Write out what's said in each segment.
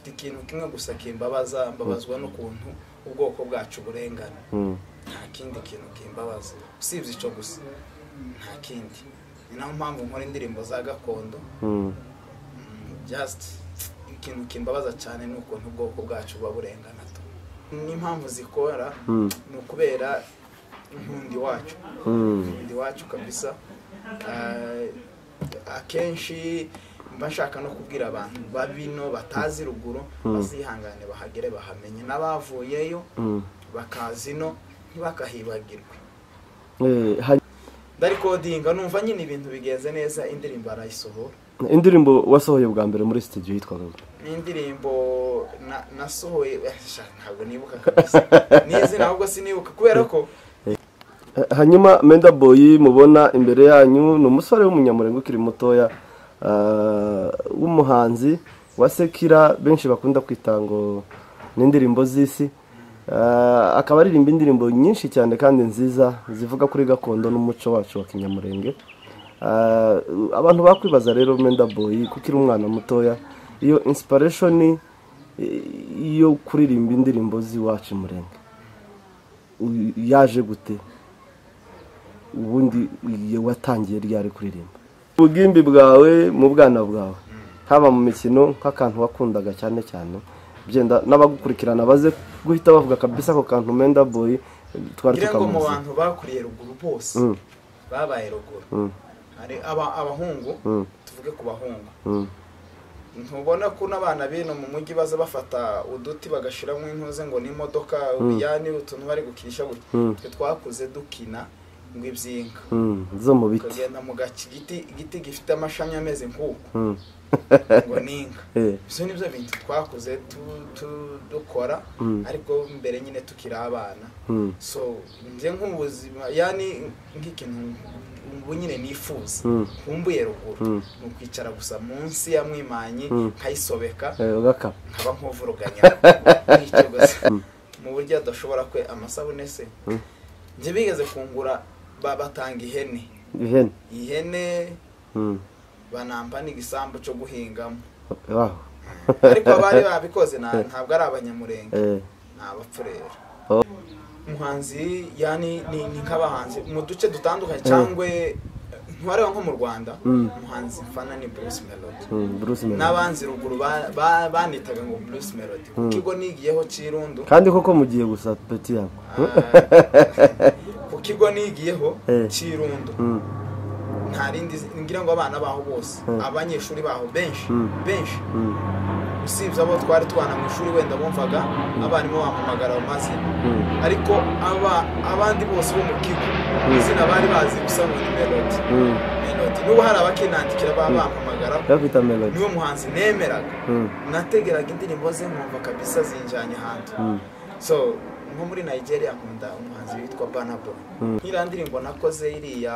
mfite ikintu kimwe gusa kimbabaza, mbabazwa n'ukuntu ubwoko bwacu burengana. Nta kindi kintu kimbabaza usibye ico gusa, nta kindi. Ni nayo mpamvu nkora indirimbo za gakondo. Just ikintu kimbabaza cyane n'ukuntu ubwoko bwacu baburengana. Ni impamvu zikora no kubera Nkunda Iwacu. Nkunda Iwacu kabisa. Akenshi mbashaka no kubwira abantu babino batazi ruguru bazihangane bahagere bahamenye, n'abavuyeyo bakazino ntibakahibagirwe. Ndarikodinga numva nyine ibintu bigenze neza, indirimbo arayisohora. Indirimbo wasohoye bwa mbere muri studio yitwa Gakondo. Indirimbo nasohoye ntabwo nibuka kabisa. Nizi ntabwo sinibuka kubera ko hanyuma Menda Boy mubona imbere yanyu no musore w'umunyamurenge ukiri mutoya w'umuhanzi wasekira benshi bakunda kwitango n'indirimbo z'isi. Akaba aririmba indirimbo nyinshi cyane kandi nziza zivuga kuri gakondo n'umuco wacu wa kinyamurenge. Abantu bakwibaza rero Menda Boy kukiri umwana mutoya, iyo inspiration yo kuririmba indirimbo z'iwacu murenge yaje gute? Ubundi watangiye ryari kuririmba? Ubugimbi bwawe mu bwana bwawe haba mu mikino nk'akantu wakundaga cyane cyane, byenda n'abagukurikirana baze guhita bavuga kabisa ko kantu Menda Boy twari tukamuzi. Mu bantu bakuriye ruguru bose babaye ruguru. Hari abahungu tuvuge ku bahungu. Ntubona ko n'abana bino mu mujyi baza bafata uduti bagashiramo intuze ngo ni imodoka yani utuntu bari gukirisha gutya. Twe twakuze dukina ngo ibyinka zo mu biti, kugenda mu igiti gifite amashami ameze nk'uko ngo ninka. Ibyo nibyo bintu twakuze dukora, ariko mbere nyine tukiri abana. So nje nk'ubuzima yani nk'ikintu ubu nyine nifuza kumbuye ruguru mu kwicara gusa munsi ya mwimanyi kayisobeka ugaka nkaba nk'uvuruganya n'icyo gusa mu buryo adashobora kwe amasabune se. Nje bigeze kungura babatanga ihene banamba n'igisambu cyo guhingamo. Ariko abari babikoze ntabwo ari abanyamurenge, n'abapfurera. Umuhanzi yani ni nk'abahanzi mu duce dutandukanye cyangwa ntwareba nko mu Rwanda. Umuhanzi mfana ni Bruce Melody. N'abanzi ruguru banitaga ngo Bruce Melody. Kukigo nigiyeho Cirundu. Kandi koko mugiye gusa peti yabo. Kukigo nigiyeho Cirundu. Ntarindi ngira ngo abana baho bose, abanyeshuri baho benshi. Usibye abo twari twana mu ishuri wenda bumvaga abarimu bampamagara maze, ariko abandi bose bo mu kigo izina bari bazi gusa ngo ni Melody. N'ubu hari abakinandikira bampamagara bafite Melody. Niwo muhanzi nemeraga. Nategeraga indirimbo ze nkumva kabisa zinjanye hantu. So nko muri Nigeria nkunda umuhanzi witwa Banabo. Ntirandirimbo nakoze iriya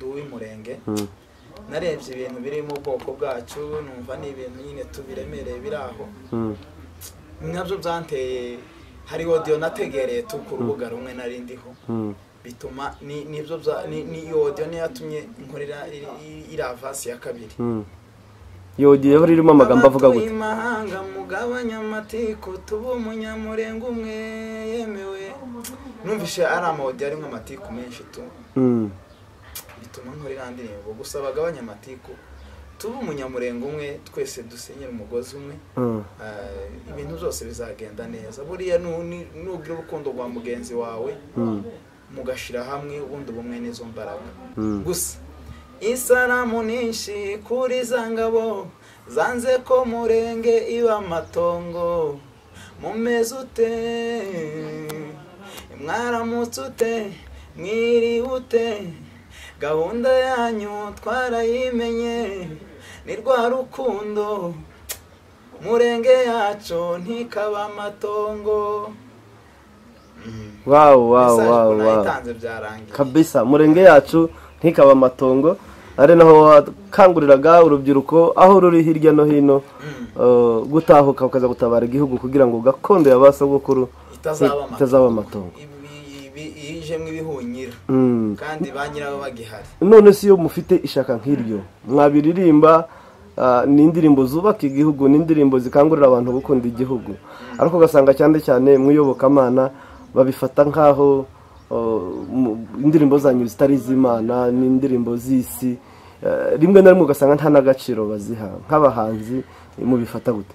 W'Umurenge. Narebye ibintu biri mu bwoko bwacu numva ni ibintu nyine tubiremereye biraho. Nabyo byanteye, hari audio nategereye ku rubuga rumwe narindiho bituma nibyo ni audio ne yatumye nkorera iravasi ya kabiri. Iyo audio yari irimo amagambo avuga gute? Imahanga mugabanya amatiku tubu umunyamurenge umwe yemewe. Numvishe ari amaudio ari nk'amatiku menshi tu. Bituma nkorera indirimbo gusa bagabanya amatiku tubu umunyamurenge umwe twese dusenyera umugozi umwe. Ibintu byose bizagenda neza. Buriya nugira urukundo rwa mugenzi wawe mugashira hamwe ubundi ubumwe n'izo mbaraga. Gusa isaramu ninshi kuri zangabo zanze ko murenge iba matongo mumeze ute mwaramutse ute mwiri ute gahunda yanyu twarayimenye ni rwa rukundo murenge yacu ntikaba matongo. Wow. Kabisa murenge yacu ntikaba matongo ari naho wakanguriraga urubyiruko aho ruri hirya no hino gutahuka ukaza gutabara igihugu kugira ngo gakondo y'abasogokuru itazaba matongo. Ijemwe ibihunyira kandi banyiraho bagihari. None si yo mufite ishaka nk'iryo mwabiririmba ni indirimbo zubaka igihugu, ni indirimbo zikangurira abantu gukunda igihugu, ariko ugasanga cyane cyane mu iyobokamana babifata nk'aho indirimbo zanyu zitari iz'Imana, ni indirimbo z'isi. Rimwe na rimwe ugasanga nta n'agaciro baziha. Nk'abahanzi mubifata gute?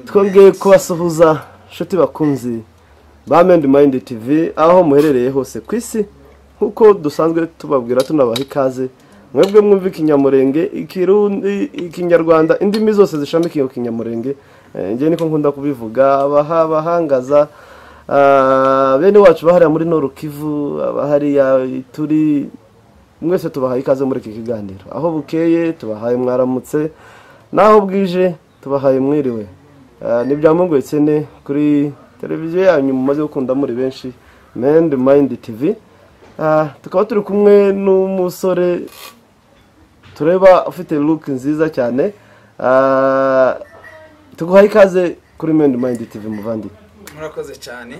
Twongeye kubasuhuza nshuti bakunzi ba Mind TV aho muherereye hose ku isi, nkuko dusanzwe tubabwira tunabaha ikaze. Mwebwe mwumva ikinyamurenge, ikirundi, ikinyarwanda, indimi zose zishamikiye ku kinyamurenge. Nje niko nkunda kubivuga, abahangaza bene wacu bahari muri Nord Kivu, abahari turi mwese tubahaye ikaze muri iki kiganiro. Aho bukeye tubahaye mwaramutse, naho bwije tubahaye mwiriwe. Ni byamungoye cyane kuri televiziyo yanyu mumaze gukunda muri benshi, Mind TV. Tukaba turi kumwe n'umusore tureba ufite look nziza cyane. Tuguhaye ikaze kuri Mind TV muvandi. Murakoze cyane.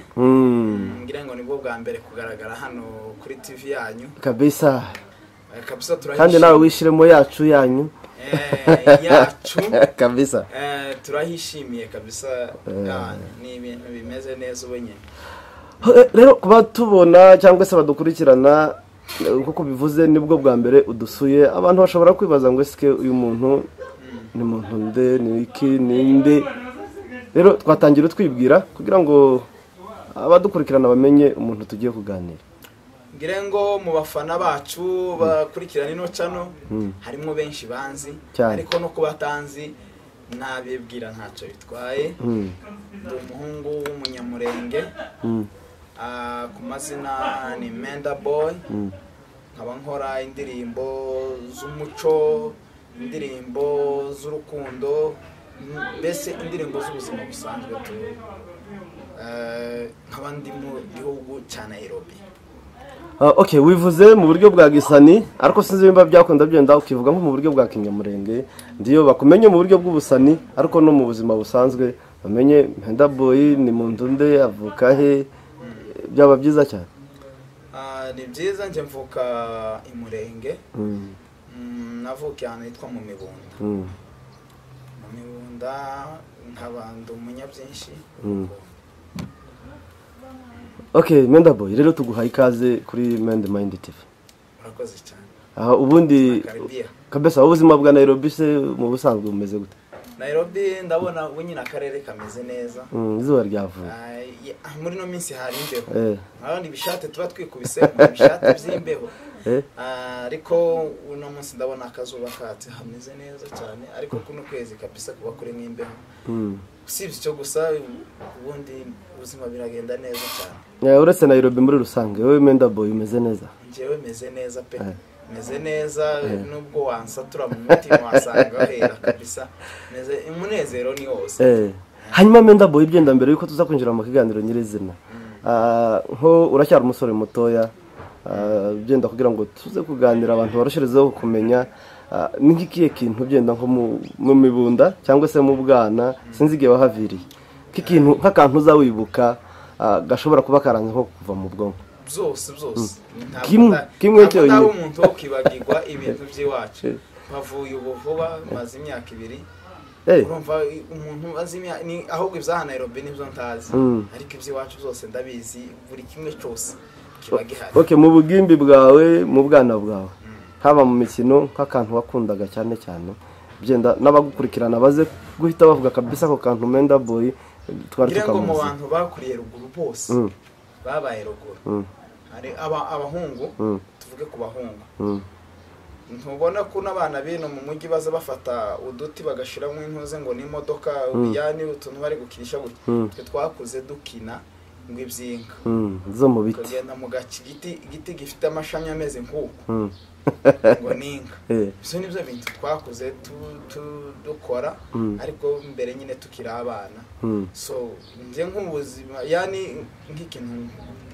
Ngira ngo nibwo bwa mbere kugaragara hano kuri TV yanyu. Kabisa. Kabisa turahishimiye. Kandi nawe wishiremo yacu yanyu. Yacu. Kabisa. Turahishimiye kabisa. Ni ibintu bimeze neza ubunyene. Rero kuba tubona cyangwa se badukurikirana kuko bivuze nibwo bwa mbere udusuye, abantu bashobora kwibaza ngo eske uyu muntu ni muntu nde, ni iki, ninde? Rero twatangira twibwira kugira ngo abadukurikirana bamenye umuntu tugiye kuganira. Ngire ngo mu bafana bacu bakurikirana ino channel harimo benshi banzi, ariko no kubatanzi nabibwira ntacyo bitwaye. Ndi umuhungu w'umunyamurenge, ku mazina ni Menda Boy. Nkaba nkora indirimbo z'umuco, indirimbo z'urukundo, mbese indirimbo z'ubuzima busanzwe tu nkaba ndi mu gihugu cya Nairobi. Okay, wivuze mu buryo bwa gisani, ariko sinzi bimba byakunda byenda ukivuga nko mu buryo bwa kinyamurenge. Ndiyo bakumenye mu buryo bw'ubusani, ariko no mu buzima busanzwe bamenye Menda Boy ni muntu nde, avuka he, byaba byiza cyane. Ni byiza, nje mvuka imurenge. Navukiye ahantu hitwa mu Mibunda. Mu Mibunda nk'abantu munyabyinshi. Okay, Menda Boy, rero tuguhaye ikaze kuri Mind TV. Murakoze cyane. Ubundi kabisa ubuzima bwa Nairobi se mu busanzwe bumeze gute? Nairobi ndabona ubunyina akarere kameze neza. Izuba ryavuye. Muri no minsi hari imbeho. Abandi bishate tuba twikubise mu bishate by'imbeho. Ariko uno munsi ndabona akazuba katse hameze neza cyane, ariko kuno kwezi kabisa kuba kuri mw'imbeho. Usibye cyo gusa ubundi ubuzima biragenda neza cyane. Uretse Nairobi muri rusange, wowe Menda Boy umeze neza? Njyewe meze neza pe. Meze neza, nubwo wansatura mu mutima wasanga hera kabisa. Meze umunezero ni wose. Hanyuma Menda Boy byenda mbere yuko tuza kwinjira mu kiganiro nyirizina. Nko uracyari umusore mutoya, byenda kugira ngo tuze kuganira abantu barushirezeho kumenya ni nk'ikiye kintu byenda nko mu Mibunda cyangwa se mu Bwana, sinzi igihe wahaviriye. K'ikintu nk'akantu uzawibuka gashobora kuba karanga nko kuva mu bwonko. Byose kimwe cyo nta umuntu wo kwibagirwa ibintu by'iwacu. Bavuye ubuvuba maze imyaka 2. Urumva umuntu azimya ni ahubwo ibya Nairobi nibyo ntazi, ariko iby'iwacu byose ndabizi, buri kimwe cyose kiba gihari. Okay, mu bugimbi bwawe, mu bwana bwawe, haba mu mikino nk'akantu wakundaga cyane cyane, byenda n'abagukurikirana baze guhita bavuga kabisa ko kantu Menda Boy twari tukamuzi. Mu bantu bakuriye ruguru bose babaye ruguru. Hari abahungu, tuvuge ku bahungu. Ntubona ko n'abana bino mu mujyi baza bafata uduti bagashiramo intuze ngo ni imodoka, yani utuntu bari gukirisha gutya. Twe twakuze dukina ngo ibyinka. Zo mu biti. Kugenda mu gaci igiti gifite amashami ameze nk'uko. Ngo ninka. Biso nibyo bintu twakuze dukora, ariko mbere nyine tukira abana. So nje nk'ubuzima, yani nk'ikintu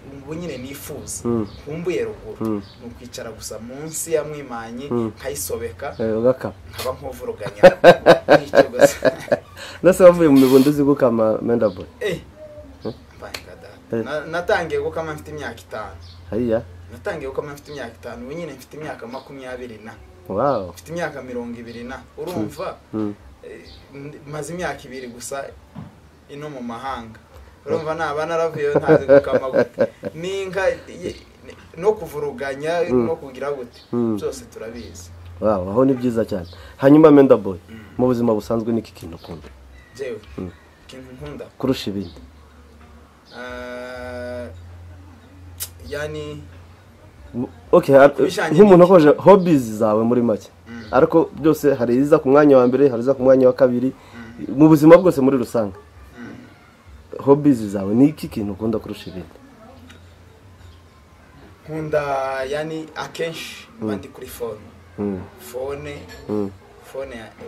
ubu nyine nifuza kumbuye ruguru nukwicara gusa munsi ya mwimanyi kayisobeka ugaka nkaba nk'uvuruganya n'icyo gusa. Nase wavuye mu Mibunda uzi gukama Menda Boy? Natangiye gukama mfite imyaka 5. Hariya natangiye gukama mfite imyaka 5, ubu nyine mfite imyaka 20 na wow mfite imyaka 20 na urumva maze imyaka 2 gusa ino mu mahanga urumva naba naravuye ntazi gukama gute ninka no kuvuruganya no kugira gute byose turabizi. Wow, aho ni byiza cyane. Hanyuma Menda Boy, mu buzima busanzwe niki kintu ukunda? Jewe, kintu nkunda kurusha ibindi. Yani okay, nk'umuntu akoje hobbies zawe muri make. Ariko byose hari iza ku mwanya wa mbere, hari iza ku mwanya wa kabiri, mu buzima bwose muri rusange. Hobbies zawe niki kintu ukunda kurusha ibindi? Nkunda yani akenshi bandi kuri phone.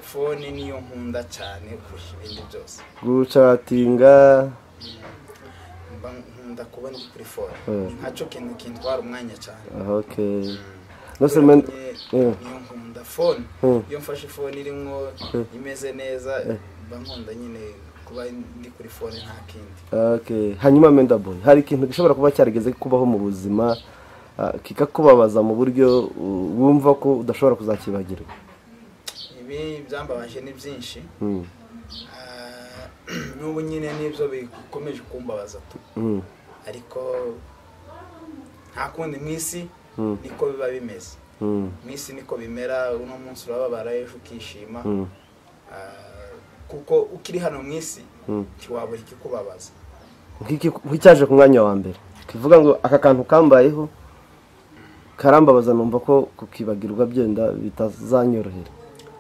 Phone niyo nkunda cyane kurusha ibindi byose. Guchatinga nkunda kuba ndi kuri phone. Ntaco kintu kintwara umwanya cyane. Okay. Nose men niyo nkunda phone. Iyo mfashe phone irimo imeze neza bankunda nyine kuba ndi kuri phone nta kindi. Okay. Hanyuma Menda Boy, hari ikintu gishobora kuba cyarigeze kubaho mu buzima kikakubabaza mu buryo wumva ko udashobora kuzakibagirwa? Ibi byambabaje ni byinshi. N'ubu nyine nibyo bikomeje kumbabaza tu. Ariko nta kundi mwisi niko biba bimeze. Mwisi niko bimera, uno munsi urababara ejo ukishima. Kuko ukiri hano mwisi kiwabura ikikubabaza. Nk'icyaje ku mwanya wa mbere kivuga ngo aka kantu kambayeho karambabaza numva ko kukibagirwa byenda bitazanyorohera.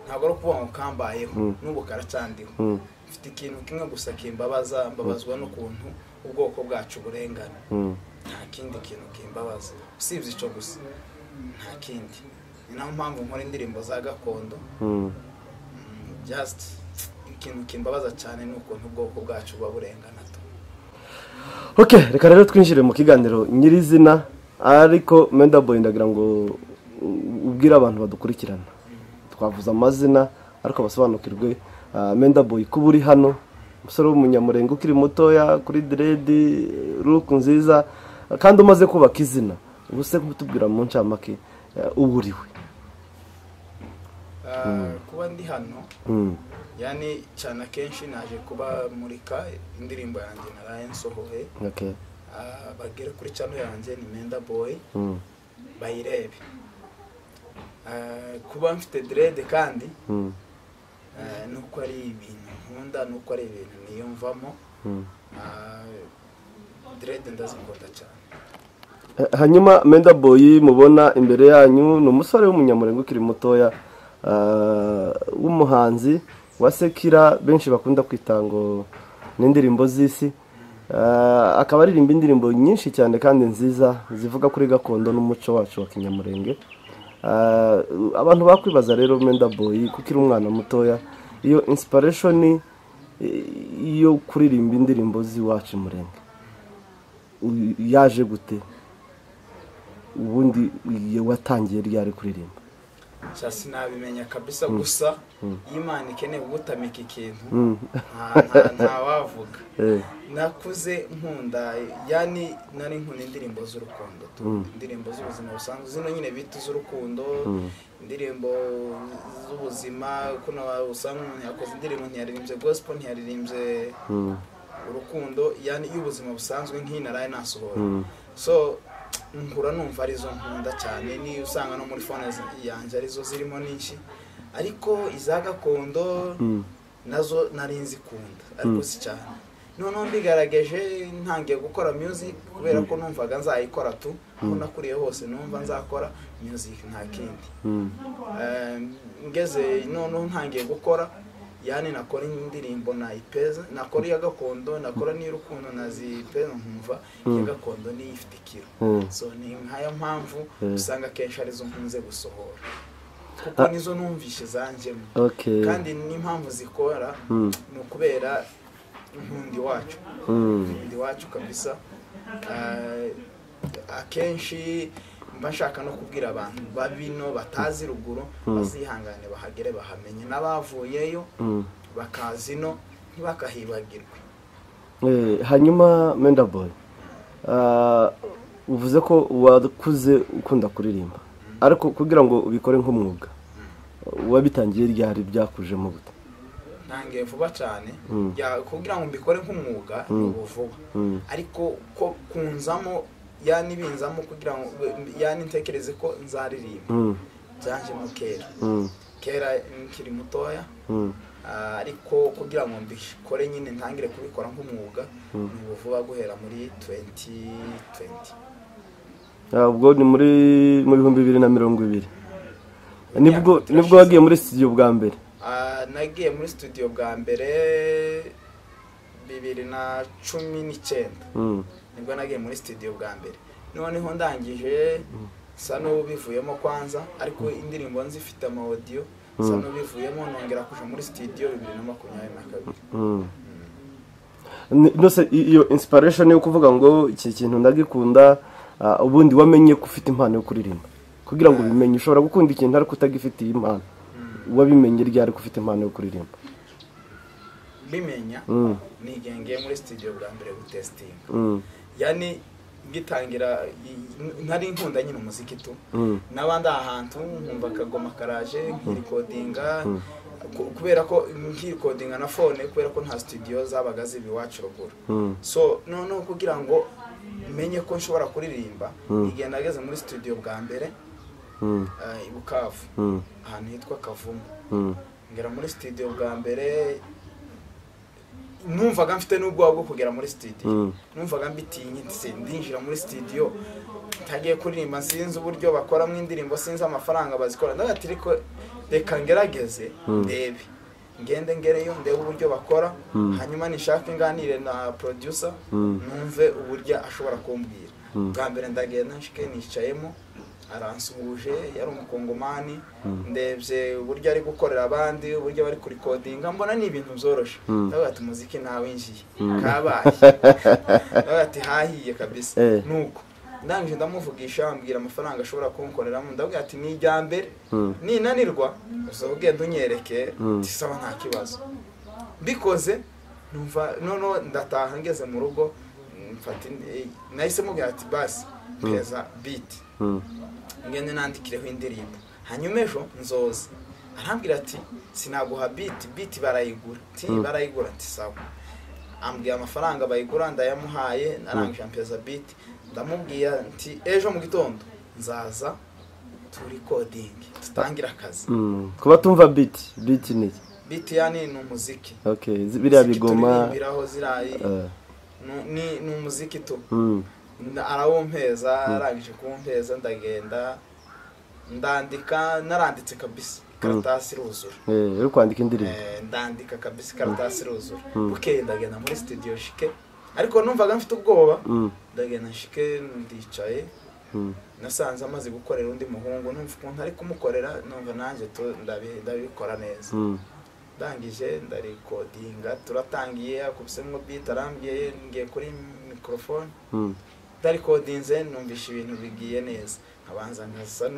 Ntabwo ari kuvuga ngo kambayeho n'ubu karacandiho. Mfite ikintu kimwe gusa kimbabaza, mbabazwa n'ukuntu ubwoko bwacu burengana. Nta kindi kintu kimbabaza usibye ico gusa, nta kindi. Ni nayo mpamvu nkora indirimbo za gakondo. Just ikintu kimbabaza cyane n'ukuntu ubwoko bwacu buba burengana tu. Okay, reka rero twinjire mu kiganiro nyirizina. Ariko Menda Boy ndagira ngo ubwira abantu badukurikirana. Twavuza amazina ariko basobanukirwe. Menda Boy kuburi hano umusore w'umunyamurenge ukiri mutoya kuri dread look nziza kandi umaze kubaka izina. Ubuse kubutubwira mu ncamake uburiwe. Kuba ndi hano yani cyane kenshi naje kuba murika indirimbo yanjye naraye nsohoye. Okay. Bagere kuri channel yanjye ni Menda Boy bayirebe. Kuba mfite dread kandi nuko ari ibintu nkunda, nuko ari ibintu niyumvamo. Dread ndazikunda cyane. Hanyuma Menda Boy mubona imbere yanyu ni umusore w'umunyamurenge ukiri mutoya w'umuhanzi wasekira benshi bakunda kwitango n'indirimbo z'isi. Akaba aririmba indirimbo nyinshi cyane kandi nziza zivuga kuri gakondo n'umuco wacu wa kinyamurenge. Abantu bakwibaza rero Menda Boy kukiri umwana mutoya iyo inspiration yo kuririmba indirimbo z'iwacu murenge yaje gute? Ubundi watangiye ryari kuririmba? Cyasi nabimenya kabisa gusa Imana ikeneye gutamika ikintu nta wavuga. Nakuze nkunda yani nari nkunda indirimbo z'urukundo tu. Indirimbo z'ubuzima busanzwe zino nyine bita z'urukundo. Indirimbo z'ubuzima kuno usanga yakoze indirimbo ntiyaririmbye gospel, ntiyaririmbye urukundo yani y'ubuzima busanzwe nk'inaraye nasohoye. So nkura numva arizo nkunda cyane, ni usanga no muri phone yanjye arizo zirimo nyinshi. Ariko iza gakondo nazo narinzi kunda ariko si cyane. Noneho mbigaragaje ntangiye gukora music kubera ko numvaga nzayikora tu. Aho nakuriye hose numva nzakora music nta kindi. Ngeze noneho ntangiye gukora yani nakora indirimbo na ipeza, nakora ya gakondo, nakora n'urukundo nazipeza nkumva ya gakondo ni ifite ikiro. So ni nkaya mpamvu usanga kenshi arizo nkunze gusohora kuko nizo numvishe zanjemo. Kandi ni impamvu zikora no kubera Nkunda Iwacu. Nkunda Iwacu kabisa. Akenshi mbashaka no kubwira abantu babino batazi ruguru bazihangane bahagere bahamenye n'abavuyeyo bakazino ntibakahibagirwe. Hanyuma Menda Boy uvuze ko wakuze ukunda kuririmba ariko kugira ngo ubikore nk'umwuga wabitangiye ryari byakujemo gute? ntangiye vuba cyane kugira ngo mbikore nk'umwuga ni vuba ariko ko kunzamo binzamo kugira ngo ntekereze ko nzaririmba byanje mu kera nkiri mutoya ariko kugira ngo mbikore nyine ntangire kubikora nk'umwuga ni vuba guhera muri 2020. Ubwo ni muri 2020 nibwo wagiye muri studio bwa mbere? Nagiye muri studio bwa mbere 2019 nibwo nagiye muri studio bwa mbere, noneho ndangije sa n'ubivuyemo kwanza ariko indirimbo nzifite ama audio sa n'ubivuyemo nongera kuja muri studio 2022. Nose iyo inspiration yo kuvuga ngo iki kintu ndagikunda ubundi wamenye ko ufite impano yo kuririmba kugira ngo bimenye ushobora gukunda ikintu ariko utagifite impano wabimenye ryari ko ufite impano yo kuririmba? Bimenya nigenge muri studio bwa mbere gutesting yani gitangira ntari nkunda nyine umuziki tu nabandi ahantu nkumva kagoma karaje nkirecordinga kubera ko nkirecordinga na phone kubera ko nta studio zabaga zibi Iwacu ruguru so no kugira ngo menye ko nshobora kuririmba igenda ageze muri studio bwa mbere Ibukavu ahantu hitwa Kavumu ngera muri studio bwa mbere numvaga mfite n'ubwoba bwo kugera muri studio numvaga mbitinye ndinjira muri studio ntagiye kuririmba sinzi uburyo bakora mu indirimbo sinzi amafaranga bazikora ndagati ariko reka ngerageze ndebe ngereyo ndebe uburyo bakora hanyuma nishaka inganire na producer numve uburyo ashobora kumbwira bwa mbere ndagenda nshike nicayemo aransubuje yari umukongomani ndebye uburyo ari gukorera abandi uburyo bari kuri recordinga mbona ni ibintu byoroshe ndabati muziki nawe injiye kabaye ndabati hahiye kabisa nuko ndangije ndamuvugisha ambwira amafaranga ashobora kunkoreramo ndabwira ati ni ijyambere ninanirwa uzogenda unyereke tisaba nta kibazo bikoze numva nono ndataha ngeze mu rugo mfata nahise mubwira ati basi peza beat ngende nandikireho indirimbo hanyuma ejo nzoza arambwira ati sinaguha beat barayigura ati sawa ambwiye amafaranga bayigura ndayamuhaye narangije ampeza beat ndamubwiye ati ejo mu gitondo nzaza tu recording tutangira akazi kuba tumva beat beat yani ni umuziki okay biriya bigoma biraho zirayi ni umuziki tu arawompeza arangije kumpeza ndagenda ndandika naranditse kabisa karatasi ruzura uri kwandika indirimbo ndandika kabisa karatasi ruzura okay ndagenda muri studio shike ariko numvaga mfite ubwoba ndagenda shike ndicaye nasanze amaze gukorera undi muhungu numva ukuntu ari kumukorera numva nanjye ndabikora neza ndangije ndarecordinga turatangiye akubisemo beat arambwiye ngiye kuri microphone ndarecordinze numvisha ibintu bigiye neza abanza nkasa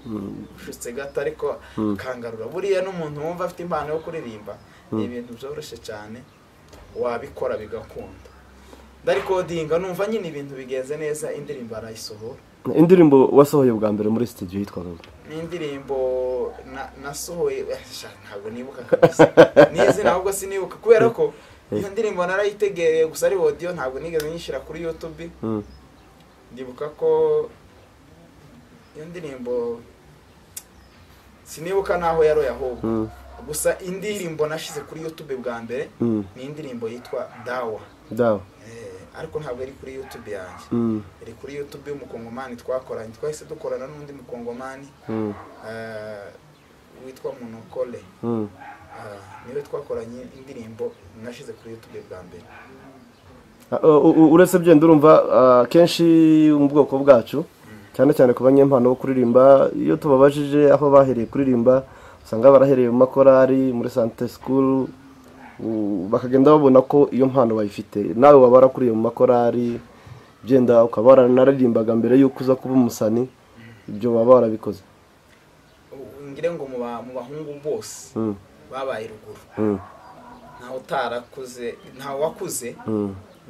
n'ushutse gato ariko kangarura buriya n'umuntu wumva afite impano yo kuririmba ni ibintu byoroshye cyane wabikora bigakunda ndarecordinga numva nyine ibintu bigenze neza indirimbo arayisohora. Indirimbo wasohoye bwa mbere muri studio yitwaga indirimbo nasohoye ntabwo nibuka kabisa nize ntabwo sinibuka kubera ko iyo ndirimbo narayitegeye gusa ari audio ntabwo nigeze nyishira kuri YouTube ndibuka ko iyo ndirimbo sinibuka naho yaro yahubwo gusa indirimbo nashize kuri YouTube bwa mbere ni indirimbo yitwa Dawa ariko ntabwo ari kuri YouTube yanjye iri kuri YouTube y'umukongomani twakoranye twahise dukorana n'undi mukongomani witwa Monokole niwe twakoranye indirimbo nashize kuri YouTube bwa mbere. Uretse byo ndurumva kenshi mu bwoko bwacu cyane cyane ku banyempano bo kuririmba iyo tubabajije aho bahereye kuririmba usanga barahereye mu makorari muri Sante School bakagenda babona ko iyo mpano bayifite nawe wabara kuriye mu makorari byenda ukabara nararimbaga mbere yuko uza kuba umusani ibyo baba barabikoze ngire ngo mu bahungu bose babaye ruguru nta utarakuze nta wakuze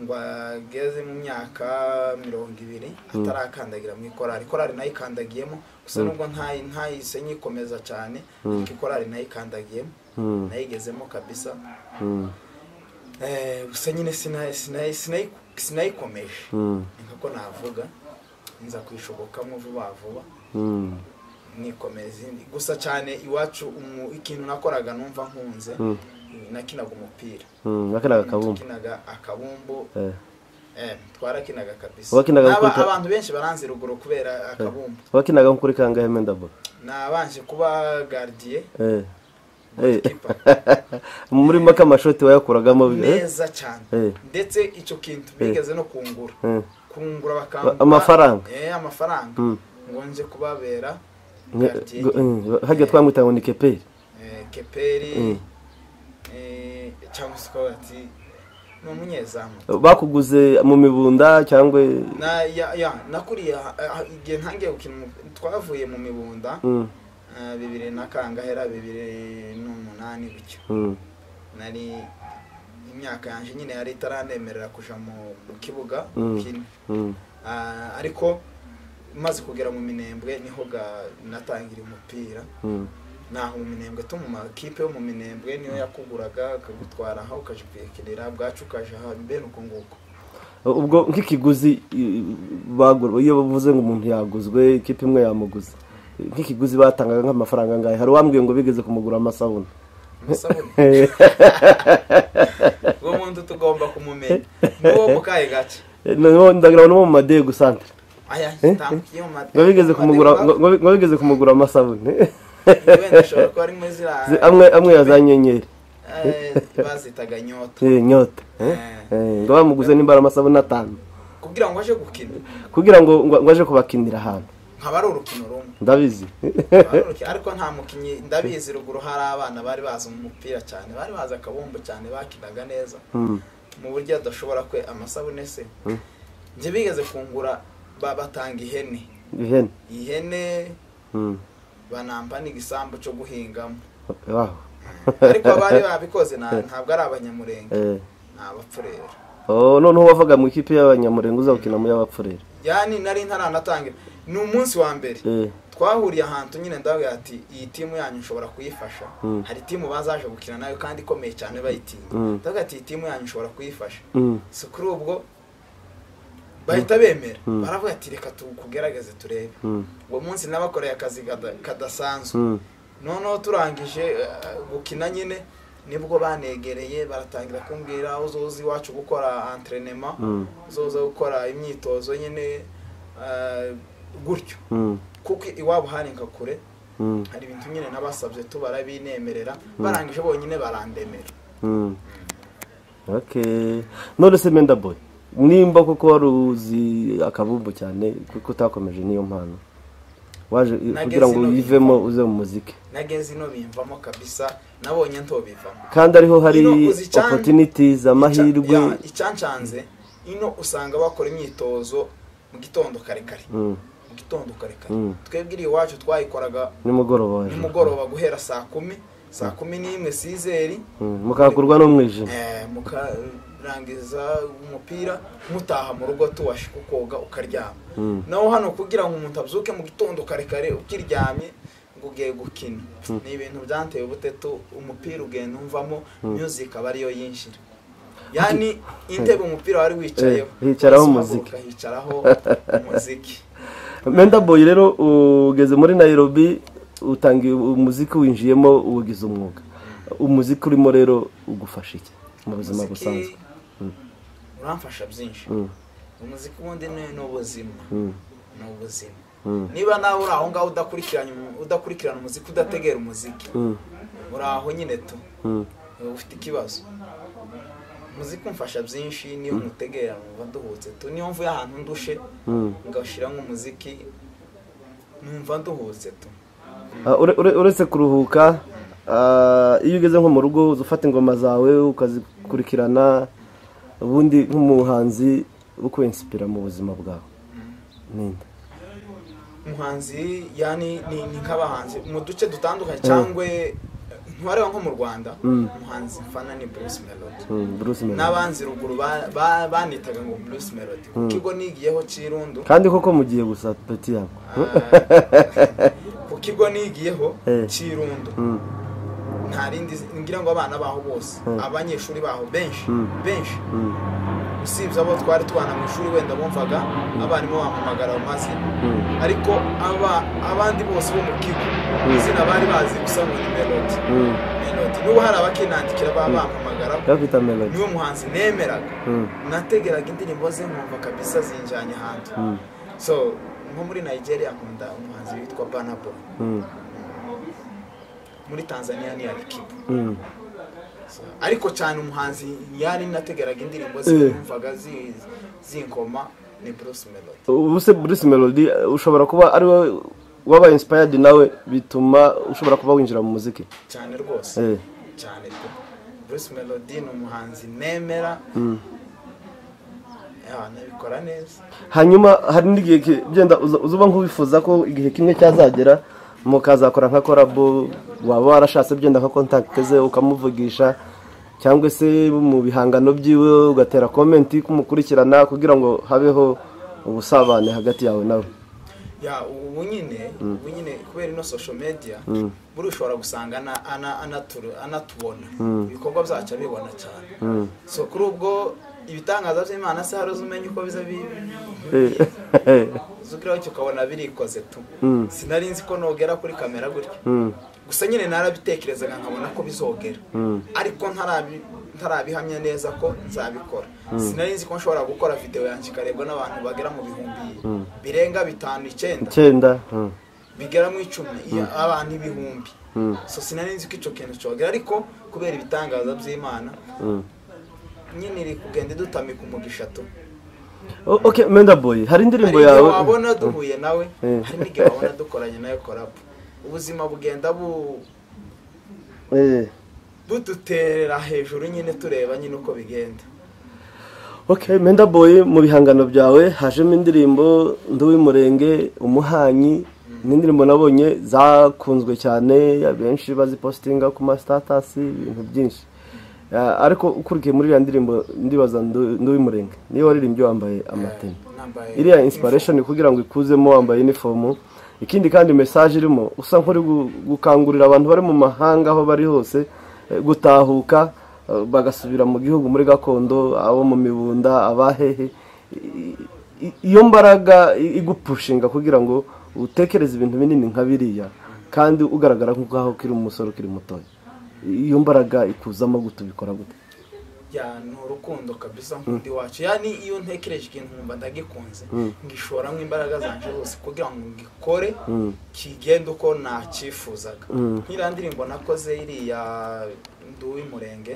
ngo ageze mu myaka 20 atarakandagira mu korari nayo ikandagiyemo gusa nubwo ntayise nyikomeza cyane ikorari nayikandagiyemo nayigezemo kabisa gusa nyine sinayikomeje nkako navuga nza kwishobokamo vuba nikomeza izindi gusa cyane iwacu ikintu nakoraga numva nkunze nakinaga umupira nakinaga akabumbu twarakinaga kabisa abantu benshi baranze ruguru kubera akabumbu wakinaga kuri kangahe Mendabo nabanje kuba gardien muri maka amashoti wayakuragamo neza cyane ndetse icyo kintu bigeze no kungura bakanga amafaranga ngo nje kubabera hajya twamwita ngo ni keperi cyangwa se ko ati no munyezamu bakuguze mu mibunda cyangwa nakuriye igihe ntangiye gukina twavuye mu mibunda 2000 na kangahera 2008 bityo nari imyaka yanje nyine yari itaranemerera kuja mu kibuga kine ariko maze kugera mu Minembwe niho natangira umupira naho mu Minembwe to mu makipe yo mu Minembwe niyo yakuguraga akagutwara aho ukajipekera bwacu kaje mbene uko nguko ubwo nk'ikiguzi bagura iyo bavuze ngo umuntu yaguzwe ikipe imwe yamuguze nk'ikiguzi batangaga nk'amafaranga ngahe hari wambwiye ngo bigeze kumugura amasabune uwo muntu tugomba kumumenya n'uwo mukaye gace ndagira no mu madego centre aya ngo bigeze kumugura amasabune wenda shora ko ari muri zira amwe yazanyenyeri bazitaga nyota nyota ngo bamuguze nimbara amasabune 5 kugira ngo aje gukina kugira ngo aje kubakinira ahantu nkabari urukino rumwe ndabizi ariko nta mukinyi ndabizi ruguru hari abana bari baza mu mupira cyane bari baza akabombo cyane bakinaga neza mu buryo adashobora kwe amasabune se nje bigeze kungura babatanga ihene banamba n'igisambu cyo guhingamo ariko abari babikoze ntabwo ari abanyamurenge n'abapfurera noneho wavuga mu ikipe y'abanyamurenge uzakina mu y'abapfurera yani nari ntaratangira ni umunsi wa mbere twahuriye ahantu nyine ndavuga ati iyi timu yanyu nshobora kuyifasha hari timu bazaje gukina nayo kandi ikomeye cyane bayitinya ndavuga ati iyi timu yanyu nshobora kuyifasha so kuri ubwo bahita bemera baravuga ati reka tukugerageze turebe uwo munsi nabakoreye akazi kadasanzwe noneho turangije gukina nyine nibwo banegereye baratangira kumbwira uzozi Iwacu gukora entraînement uzoza gukora imyitozo nyine gutyo kuko iwabo hari nkakure hari ibintu nyine nabasabye tubara binemerera barangije bonyine barandemera none se Mendabo nimba koko waruzi akabumbu cyane kuko utakomeje niyo mpano waje kugira ngo yivemo uze mu muziki nageze ino bimvamo kabisa nabonye ntobivamo kandi ariho hari opportunities amahirwe icyancanze ino usanga bakora imyitozo mu gitondo kare twebwe Iwacu twayikoraga nimugoroba guhera saa 10 sizeri mukakurwa no mwijima mukarangiza umupira mutaha mu rugo tuwashika koga ukaryama naho hano kugira ngo umuntu abyuke mu gitondo kare ukiryamye ngo ugiye gukina ni ibintu byanteye ubuteto umupira ugenda umvamo music aba ariyo yinshira yani intebe umupira wari wicayeho hicaraho umuziki Mendabo rero ugeze muri Nairobi utangiye umuziki winjiyemo ugize umwuga umuziki urimo rero ugufasha iki mu buzima busanzwe uramfasha byinshi umuziki wundi ni ubuzima niba nawe uri aho ngaho udakurikirana umuziki udategera umuziki uri aho nyine tu ufite ikibazo umuziki umfasha byinshi niyo mutegera numva nduhutse tu niyo mvuye ahantu ndushe ngashira nk'umuziki numva nduhutse tu uretse kuruhuka iyo ugeze nko mu rugo ufata ingoma zawe ukazikurikirana ubundi nk'umuhanzi uko inspira mu buzima bwawe ninde umuhanzi yani ni nk'abahanzi mu duce dutandukanye cyangwa ntiwareba nko mu Rwanda umuhanzi mfana ni Bruce Melody n'abanzi ruguru banitaga ngo Bruce Melody kuko nigiyeho Cirundo kandi koko mugiye gusa peti yako kuko nigiyeho Cirundo nta rindi ngira ngo abana baho bose abanyeshuri baho benshi usibye abo twari tubana mu ishuri wenda bumvaga abarimu bampamagara amazi ariko abandi bose bo mu kigo izina bari bazi gusa ngo ni Melody n'ubu hari abakinandikira bampamagara Dr. Melody niwe muhanzi nemeraga nategeraga indirimbo ze nkumva kabisa zinjanye hanze so nko muri Nigeria nkunda umuhanzi witwa Burna Boy muri Tanzania ni Alikiba ariko cyane umuhanzi yari nategeraga indirimbo zimvaga zinkoma ni Bruce Melody. Ubuse Bruce Melody ushobora kuba ari waba inspired nawe bituma ushobora kuba winjira mu muziki cyane rwose cyane Bruce Melody ni umuhanzi nemera nabikora neza. Hanyuma hari n'igihe byenda uzuba nk'ubifuza ko igihe kimwe cyazagera mukazakora nka collabo waba warashatse byenda nka contact ze ukamuvugisha cyangwa se mu bihangano byiwe ugatera comment kumukurikirana kugira ngo habeho ubusabane hagati yawe nawe? Ya ubu nyine kubera ino social media buri ushobora gusanga anatubona ibikorwa byacu bibona cyane so kuri ubwo ibitangaza by'Imana se haruze umenye uko biza zukira cyo kabona birikoze tu sinari nzi ko nogera kuri kamera gutyo gusa nyine narabitekerezaga nkabona ko bizogera ariko ntarabihamya neza ko nzabikora sinari nzi ko nshobora gukora video yanjye karebwa n'abantu bagera mu bihumbi birenga 5 9 bigera mu 10 abantu ibihumbi so sinari nzi ko ico kintu cyogera ariko kubera ibitangaza by'Imana nyine iri kugenda dutamika umugisha tu. Okay, Menda Boy, hari indirimbo yawe wabona duhuye nawe hari n'igihe wabona dukoranye nayo collab ubuzima bugenda buduterera hejuru nyine tureba nyine uko bigenda. Okay, Menda Boy, mu bihangano byawe hajemo indirimbo Nduwimurenge, Umuhanyi, n'indirimbo nabonye zakunzwe cyane abenshi bazipostinga ku ma status ibintu byinshi. Ariko ukurikiye muri ya ndirimbo ndibaza Nduwimurenge niyo waririmbye wambaye amateni iriya inspiration kugira ngo ikuzemo wambaye uniform ikindi kandi message irimo usa nk'uri gukangurira abantu bari mu mahanga aho bari hose gutahuka bagasubira mu gihugu muri gakondo abo mu mibunda abahehe iyo mbaraga igupushinga kugira ngo utekereze ibintu binini nka biriya kandi ugaragara nk'aho kiri umusoro kiri mutoya iyo mbaraga ikuzamo gutubikora gute? Ya no rukundo kabisa nkunda Iwacu yani iyo ntekereje ikintu nkumva ndagikunze ngishora mu imbaraga zanje zose kugira ngo ngikore kigende uko nacifuzaga nk'irandirimbo nakoze iri ya Nduwimurenge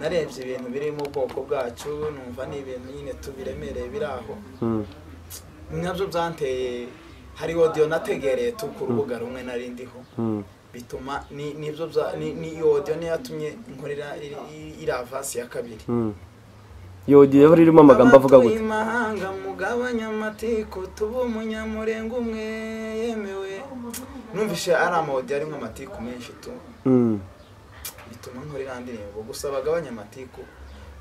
narebye ibintu biri mu bwoko bwacu numva ni ibintu nyine tubiremereye biraho nabyo byanteye hari audio nategereye ku rubuga rumwe narindiho bituma nibyo ni audio ne yatumye nkorera iravasi ya kabiri audio yari irimo amagambo avuga gute imahanga mugabanya amatiko tubu munyamurenga umwe yemewe numvishe ari audio ari nk'amatiko menshi tu bituma nkorera indirimbo gusa bagabanya amatiko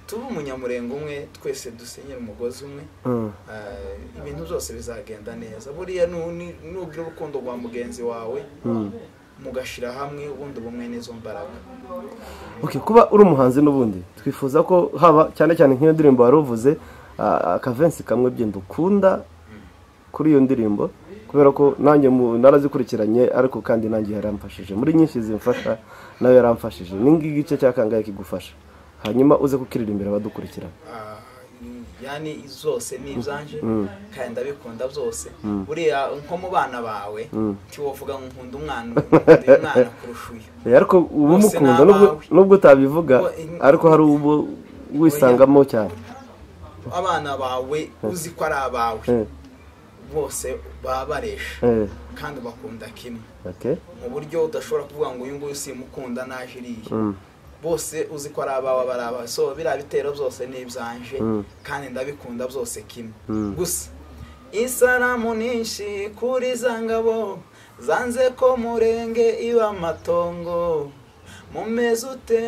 tubu munyamurenga umwe twese dusenyera umugozi umwe ibintu byose bizagenda neza buriya nugira urukundo rwa mugenzi wawe mugashira hamwe ubundi bumwe n'izo mbaraga. Okay, kuba uri umuhanzi n'ubundi twifuza ko haba cyane cyane nk'iyo ndirimbo waruvuze akavensi kamwe byenda ukunda kuri iyo ndirimbo kubera ko nanjye narazikurikiranye ariko kandi nanjye yaramfashije muri nyinshi zimfasha nayo yaramfashije ningi gice cyakangaye kigufasha hanyuma uze kukiririmbira abadukurikirana. Yani zose nibzanje kandi ndabikunda byose buriya nko mu bana bawe tiwovuga ngo nkunda umwana kurushuye ariko ubu mukunda nubwo utabivuga ariko hari ubu wisangamo cyane abana bawe uzi ko ari abawe bose babaresha kandi bakunda kimwe mu buryo udashobora kuvuga ngo uyu nguyu simukunda najiriye bose uzi ko ari abawe baraba so birabitero byose n'ibyanje kandi ndabikunda byose kimwe gusa isaramu ninshi kuri zangabo zanze ko murenge iba matongo mumeze ute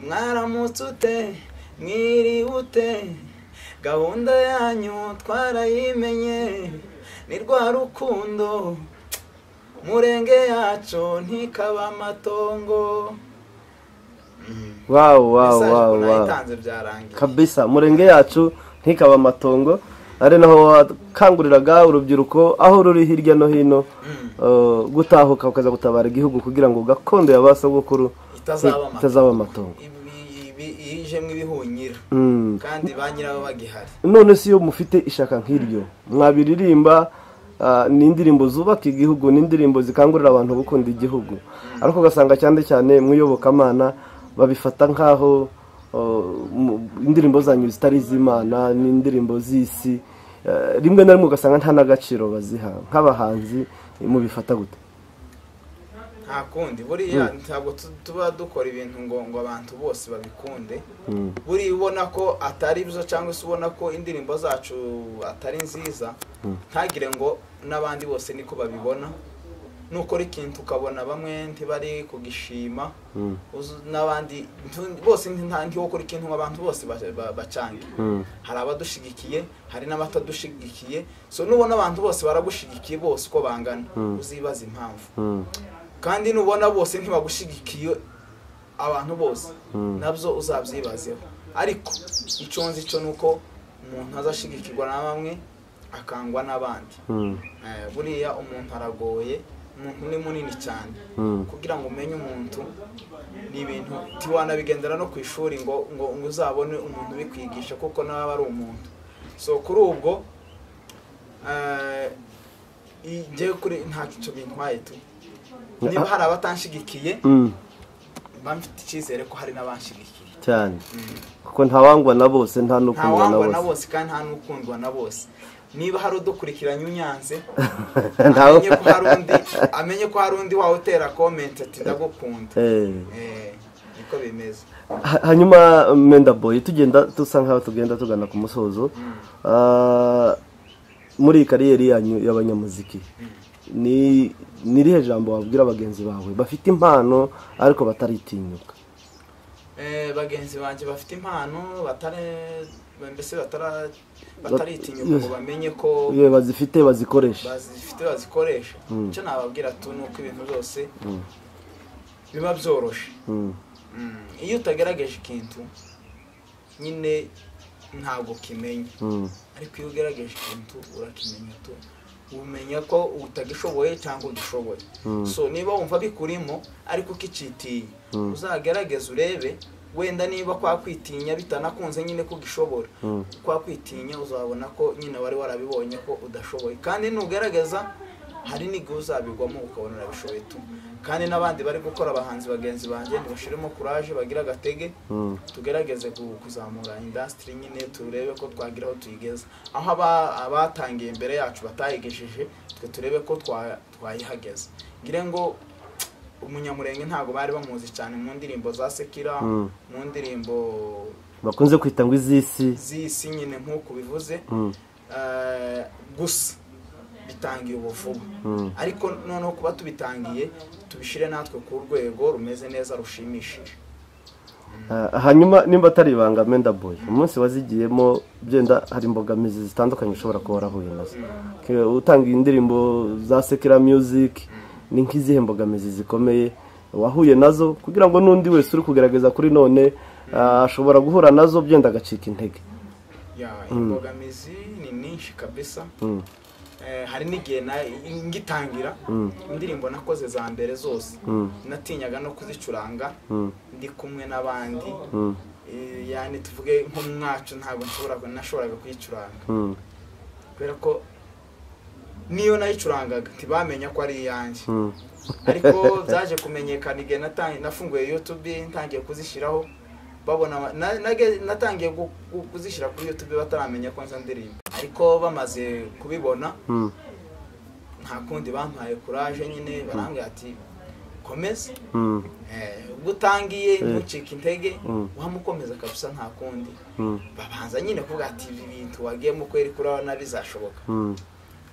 mwaramutse ute mwiriwe ute gahunda yanyu twarayimenye ni rwa rukundo murenge yacu ntikaba amatongo. Wow. Kabisa murenge yacu ntikaba amatongo ari naho wakanguriraga urubyiruko aho ruri hirya no hino gutahuka ukaza gutabara igihugu kugira ngo gakondo y'abasogokuru itazaba amatongo ijemwe ibihunyira kandi banyiraho bagihari. None si yo mufite ishaka nk'iryo mwabiririmba n'indirimbo zubaka igihugu n'indirimbo zikangurira abantu gukunda igihugu, ariko ugasanga cyane cyane mwiyobokamana babifata nkaho indirimbo zanyu zitari iz'Imana n'indirimbo z'isi, rimwe na rimwe ugasanga nta n'agaciro baziha. Nk'abahanzi mubifata gute? Nta kundi buriya ntabwo tuba dukora ibintu ngo abantu bose babikunde. Buri ubona ko atari byo cyangwa se ubona ko indirimbo zacu atari nziza, ntagire ngo n'abandi bose niko babibona. Nukora ikintu ukabona bamwe ntibari kugishima, n'abandi bose ntiwokora ikintu abantu bose bacange. Hari abadushigikiye, hari n'abatadushigikiye. So nubona abantu bose baragushigikiye bose uko bangana, uzibaza impamvu. Kandi nubona bose ntibagushigikiye abantu bose, nabyo uzabyibazeho. Ariko icyo nzi cyo nuko umuntu azashigikirwa na bamwe akangwa n'abandi. Buriya umuntu aragoye, umuntu ni munini cyane. Kugira ngo umenye umuntu ni ibintu tiwana bigendera no ku ishuri ngo uzabone umuntu bikwigisha kuko nawe ari umuntu. So kuri ubwo ije kuri nta kico bintwaye tu. Niba hari abatanshigikiye bamfite icyizere ko hari n'abanshigikiye cyane, kuko ntawangwa na bose nta n'ukundwa na bose kandi nta n'ukundwa na bose. Niba hari udukurikiranye unyanze amenye ko hari undi wawe utera comment ati ndagukunda. Niko bimeze. Hanyuma Menda Boy tugenda dusa nkaho tugenda tugana ku musozo, muri kariyeri yanyu y'abanyamuziki ni rihe jambo wabwira abagenzi bawe bafite impano ariko bataritinyuka? Bagenzi banje bafite impano mbese bataritinyuka ngo bamenye ko bazifite bazikoresha. Icyo nababwira tu nuko ibintu byose biba byoroshe. Iyo utagerageje ikintu nyine ntabwo kimenya, ariko iyo ugerageje ikintu urakimenya tu, umenya ko utagishoboye cyangwa ugishoboye. So niba wumva bikurimo ariko ukicitiye, uzagerageza urebe wenda niba kwa kwitinya bitanakunze nyine ko gishobora. Kwa kwitinya uzabona ko nyine wari warabibonye ko udashoboye, kandi nugerageza hari n'igihe uzabigwamo ukabona urabishoboye tu. Kandi n'abandi bari gukora abahanzi bagenzi banjye ntibashiremo courage, bagira agatege, tugerageze kuzamura industry nyine turebe ko twagira aho tuyigeza, aho abatangiye imbere yacu batayigejeje twe turebe ko twayihageza. Ngire ngo umunyamurenge ntago bari bamuzi cyane mu ndirimbo za sekira, mu ndirimbo bakunze kwita ngo izisi nyine nk'uko bivuze. Gusa bitangiye ubuvuba, ariko noneho kuba tubitangiye tubishire natwe ku rwego rumeze neza rushimishije. Hanyuma nimba atari ibanga Menda Boy, umunsi wazigiyemo byenda hari imbogamizi zitandukanye ushobora kuba warahuye nazo utanga indirimbo za sekira music, ni nk'izihe mbogamizi zikomeye wahuye nazo kugira ngo n'undi wese uri kugerageza kuri none ashobora guhura nazo byenda agacika intege? Imbogamizi ni nyinshi kabisa. Hari n'igihe ngitangira indirimbo nakoze za mbere zose natinyaga no kuzicuranga ndi kumwe n'abandi. Yani tuvuge nko mwacu ntabwo nashoboraga kuyicuranga kubera ko niyo nayicurangaga ntibamenya ko ari iyanjye. Ariko byaje kumenyekana igihe nafunguye YouTube ntangiye kuzishyiraho, babona natangiye kuzishyira kuri YouTube bataramenya ko nza ndirimbo, ariko bamaze kubibona nta kundi bampaye courage nyine, barambwira ati komeza, gutangiye ntucike intege, wamukomeza kabisa nta kundi. Babanza nyine kuvuga ati ibi bintu wagiyemo kweri kurabona bizashoboka.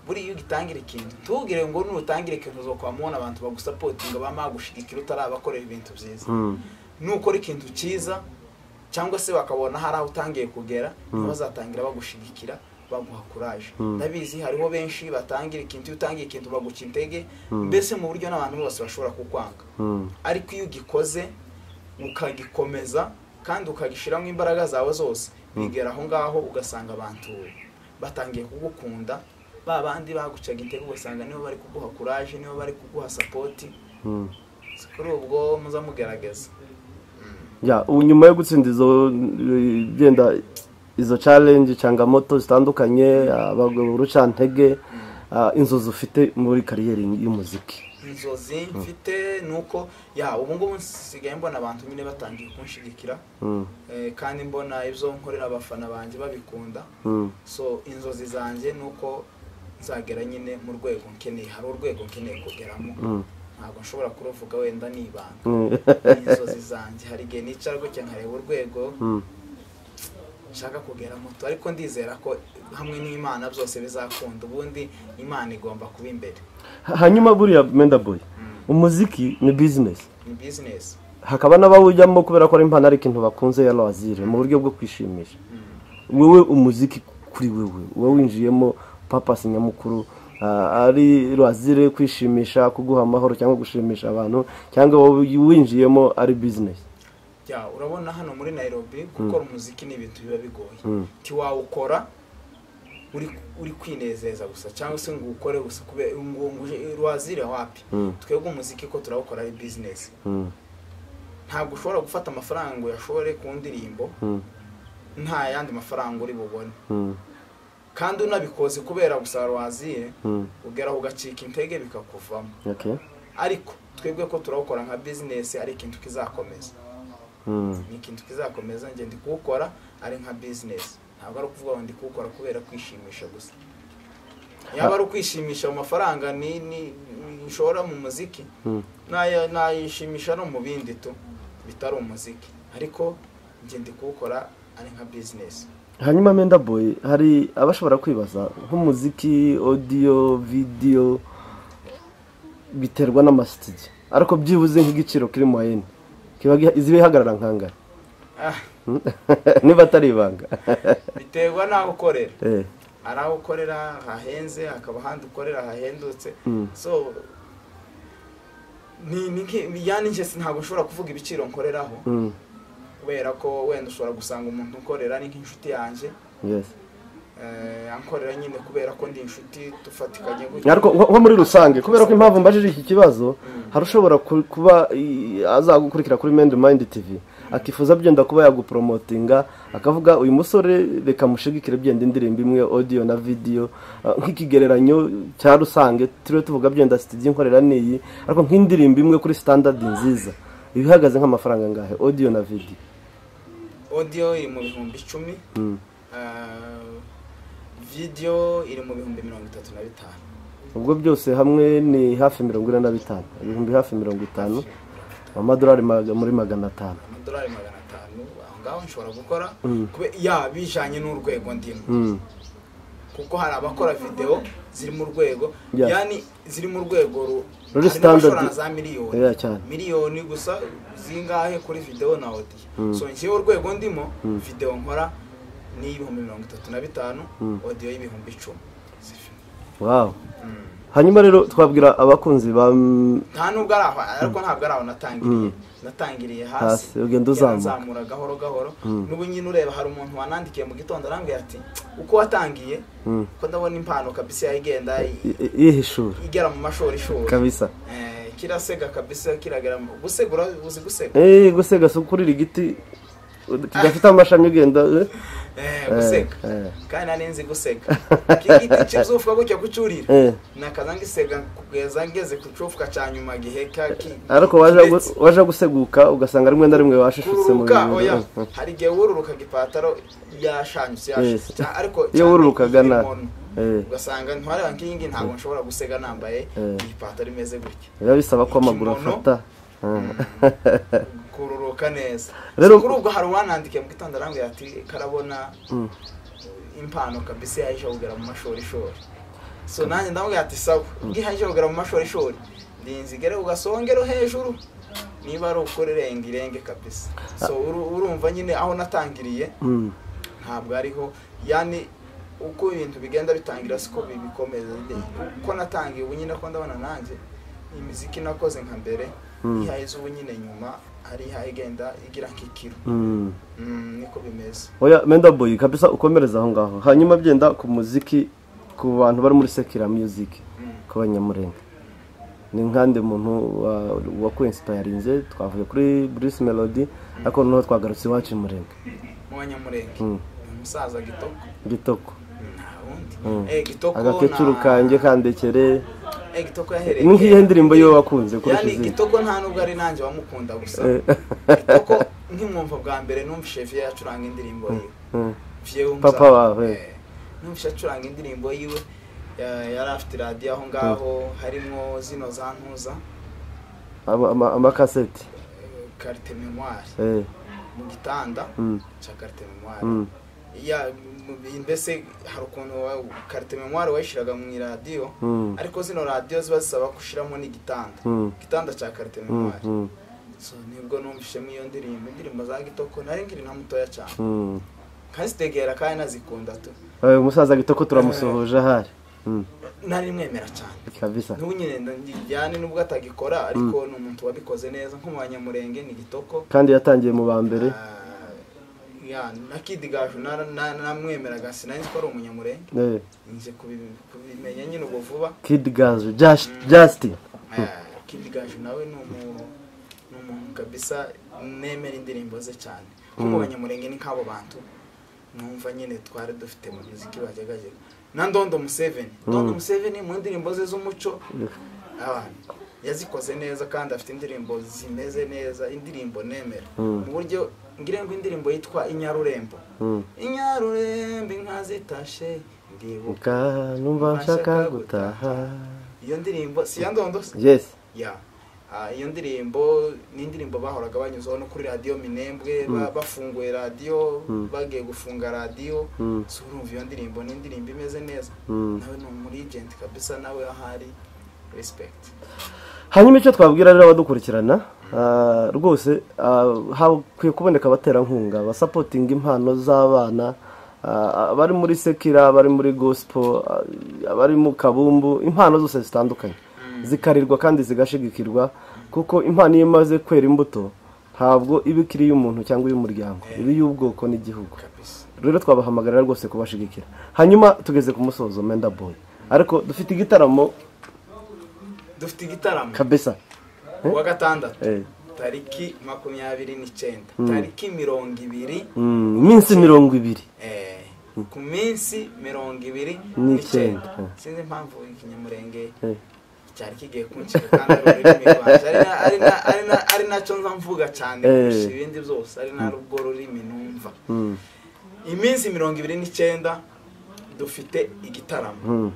buri iyo gitangira ikintu tugire ngo nutangire ikintu zo kwamubona abantu bagusapotinga bamagushigikira utarabakorera ibintu byiza nukora ikintu cyiza cyangwa se bakabona hari aho utangiye kugera bazatangira bagushigikira baguha courage ndabizi hariho benshi batangira ikintu utangiye ikintu baguca intege mbese mu buryo n'abantu bose bashobora kukwanga ariko iyo ugikoze ukagikomeza kandi ukagishiramo imbaraga zawe zose bigera aho ngaho ugasanga abantu batangiye kugukunda babandi bagucaga intege ugasanga nibo bari kuguha courage nibo bari kuguha support kuri ubwo muza mugerageza nyuma yo gutsinda izo genda izo challenge cyangwa moto zitandukanye urucantege inzozi ufite muri kariyeri y'umuziki inzozi mfite nuko ubu ngubu nsigaye mbona abantu nyine batangiye kunshigikira kandi mbona ibyo nkorera abafana banjye babikunda so inzozi zanjye nuko nzagera nyine mu rwego nkeneye hari urwego nkeneye kugeramo ntabwo nshobora kuruvuga wenda nibanga inzozi zanjye hari igihe nicara gutya nkareba urwego nshaka kugera moto ariko ndizera ko hamwe n'Imana byose bizakunda ubundi Imana igomba kuba imbere hanyuma buriya Menda Boy umuziki ni business hakaba n'abawujyamo kubera ko ari impano ari ikintu bakunze ya loisir mu buryo bwo kwishimisha wewe umuziki kuri wewe winjiyemo purpose nyamukuru ari loisir kwishimisha kuguha amahoro cyangwa gushimisha abantu cyangwa wowe winjiyemo ari business urabona hano muri Nairobi gukora umuziki ni ibintu biba bigoye tiwawukora uri kwinezeza gusa cyangwa se ngo ukore gusa kubera loisir wapi twebwe umuziki ko turawukora ari business ntabwo ushobora gufata amafaranga ngo yashore ku ndirimbo nta yandi mafaranga uri bubone kandi unabikoze kubera gusa loisir ugera ugacika intege bikakuvamo ariko twebwe ko turawukora nka business ari ikintu kizakomeza ni ikintu kizakomeza nge ndi kuwukora ari nka business ntabwo ari ukuvuga ngo ndi kuwukora kubera kwishimisha gusa yaba ari ukwishimisha mu mafaranga ni nshora mu muziki nayishimisha no mu bindi tu bitari umuziki ariko nge ndi kuwukora ari nka business hanyuma Menda Boy hari abashobora kwibaza nk'umuziki audio video biterwa n'amastage ariko byibuze nk'igiciro kiri mu ayene izibe hagarara nkangara niba atari ibanga biterwa naho ukorera ari aho ukorera hahenze akaba handi ukorera hahendutse so yani nje ntabwo nshobora kuvuga ibiciro nkoreraho kubera ko wenda ushobora gusanga umuntu ukorera ni nk'inshuti yanjye ankorera nyine kubera ko ndi inshuti tufatikanye gutya ariko nko muri rusange kubera ko impamvu mbajije iki kibazo harushobora kuba azagukurikira kuri Mind TV akifuza byenda kuba yagupromotinga akavuga uyu musore reka mushigikire byenda indirimbo imwe audio na video nk'ikigereranyo cya rusange turiwe tuvuga byenda studio nkorera niyi ariko nk'indirimbo imwe kuri standard nziza ibihagaze nk'amafaranga ngahe audio na video audio iri mu 10,000 video iri mu 35,000 ubwo byose hamwe ni hafi 45 ibihumbi hafi 50 amadolari muri 500 amadolari 500 aho ngaho nshobora gukora bijanye n'urwego ndimo kuko hari abakora video ziri mu rwego yani ziri mu rwego ruri standard za miliyoni gusa zingahe kuri video na audio so ngiye urwego ndimo video nkora ni 35,000 audio y'ibihumbi 10 wow hanyuma rero twabwira abakunzi ba nta nubwo araho ariko ntabwo araho natangiriye hasi ugenda uzamura gahoro n'ubu nyine ureba hari umuntu wanandikiye mu gitondo arambwira ati uko watangiye ko ndabona impano kabisa yigenda yihishura igera mu mashuri kabisa kirasega kabisa kiragera gusegura uzi gusega gusega sukurira igiti kidafite amashami ugenda gusega kandi naninzi gusega kigiti cyuzufuka gutya gucurira nakaza ngisega kugeza ngeze kucufuka cyanyuma giheka ariko waje guseguka ugasanga rimwe na rimwe washishutse mu bintu hari gihe wururuka gipataro yashanyuse ariko iyo wururukaga na ugasanga ntware nkingi ntabwo nshobora gusega nambaye ipataro imeze gutya biba bisaba ko amaguru afata kururuka neza rero kuri ubwo hari wanandikiye mu gitondo arambwira ati karabona impano kabisa yaje kugera mu mashuri so nanjye ndamubwira ati sawa ubwihaje kugera mu mashorishori ndinzigere ugasongero hejuru niba ari ukuri irenge kabisa so urumva nyine aho natangiriye ntabwo ariho yani uko ibintu bigenda bitangira siko bibikomeza uko natangiye ubu nyine ko ndabona nanjye imiziki nakoze nka mbere ihaize ubu nyine nyuma ari haigenda igira nk'ikiro niko bimeze oya Menda Boy kabisa ukomereza aho ngaho hanyuma byenda ku muziki ku bantu bari muri Sekira Music ku banyamurenge ni nkande muntu wa ku inspirinze twavuye kuri Bruce Melody ariko no twagarutse Iwacu murenge mu banyamurenge umusaza Gitoko Gitoko agakecuru kanje kandekere Gitoko yahereye nkiye ndirimbo yo wakunze kuri yani Gitoko nta nubwo ari nanjye wamukunda gusa Gitoko nkimwumva bwa mbere numvishe vye yacuranga indirimbo yiwe papa wawe numvishe acuranga indirimbo yiwe yari afite radio aho ngaho harimo zino za ntuza amakaseti carte memoire mu gitanda cha carte memoire ya mbese hari ukuntu carte memoire wayishiraga mu radio ariko zino radio ziba zisaba gushiramo n'igitanda cha carte memoire so nibwo numvishemo iyo indirimbo za Gitoko nari nkiri na mutoya cyane kasitegera kandi nazikunda tu umusaza Gitoko turamusohoje ahari nari mwemera cyane kabisa n'unyine ndijyane nubwo atagikora ariko n'umuntu wabikoze neza nko mu banyamurenge ni Gitoko kandi yatangiye mu ba mbere ya nakidigaju namwemeraga sinanzi ko ari umunyamurenge nje kubimenya nyine ubwo vuba Kidigaju Kidigaju nawe ni umuntu kabisa nemera indirimbo ze cyane kuko abanyamurenge ni nk'abo bantu numva nyine twari dufite mu muziki bajagaje na Ndondo Museveni mu ndirimbo ze z'umuco yazikoze neza kandi afite indirimbo zimeze neza indirimbo nemera mu buryo ngire ngo indirimbo yitwa Inyarurembo inkazitashe ndibuka numva nshaka gutaha iyo ndirimbo si ya Ndondo yes iyo ndirimbo ni indirimbo bahoraga banyuzaho no kuri radio Minembwe bafunguye radio bagiye gufunga radio so urumva iyo ndirimbo ni indirimbo imeze neza nawe ni umurigent kabisa nawe ahari respect hanyuma icyo twabwira rero abadukurikirana rwose hakwiye kuboneka abaterankunga basupporting impano z'abana abari muri Sekira abari muri gospel abari mu kabumbu impano zose zitandukanye zikarirwa kandi zigashigikirwa kuko impano iyo imaze kwera imbuto ntabwo ibikiri y'umuntu cyangwa y'umuryango ibi y'ubwoko n'igihugu rero twabahamagarira rwose kubashigikira hanyuma tugeze ku musozo Menda Boy ariko dufite igitaramo kabisa wa gatandatu tariki 29 tariki 20 iminsi 20 ku minsi 29 sinzi impamvu ikinyamurenge cyari kigiye kunshika kandi ari naco nzamvuga cyane kurusha ibindi byose ari na rubwo rurimi numva iminsi 29 dufite igitaramo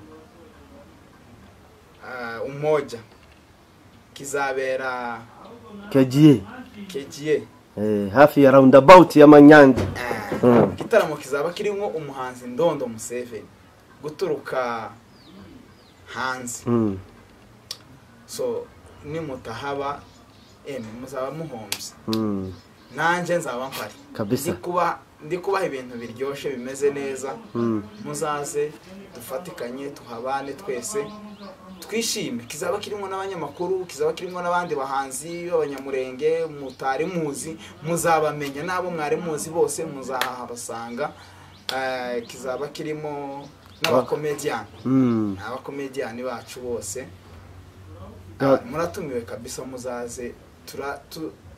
umoja kizabera kegiye hafi ya roundabout ya Manyange igitaramo kizaba kirimo umuhanzi Ndondo Museveni guturuka hanze so ni mutahaba muzaba muhombye nanje nzaba mpari kabisa ndi kubaha ibintu biryoshe bimeze neza muzaze dufatikanye tuhabane twese twishime kizaba kirimo n'abanyamakuru kizaba kirimo n'abandi bahanzi b'abanyamurenge mutari muzi muzabamenya nabo mwari muzi bose muzahabasanga kizaba kirimo n'abakomediani bacu bose muratumiwe kabisa muzaze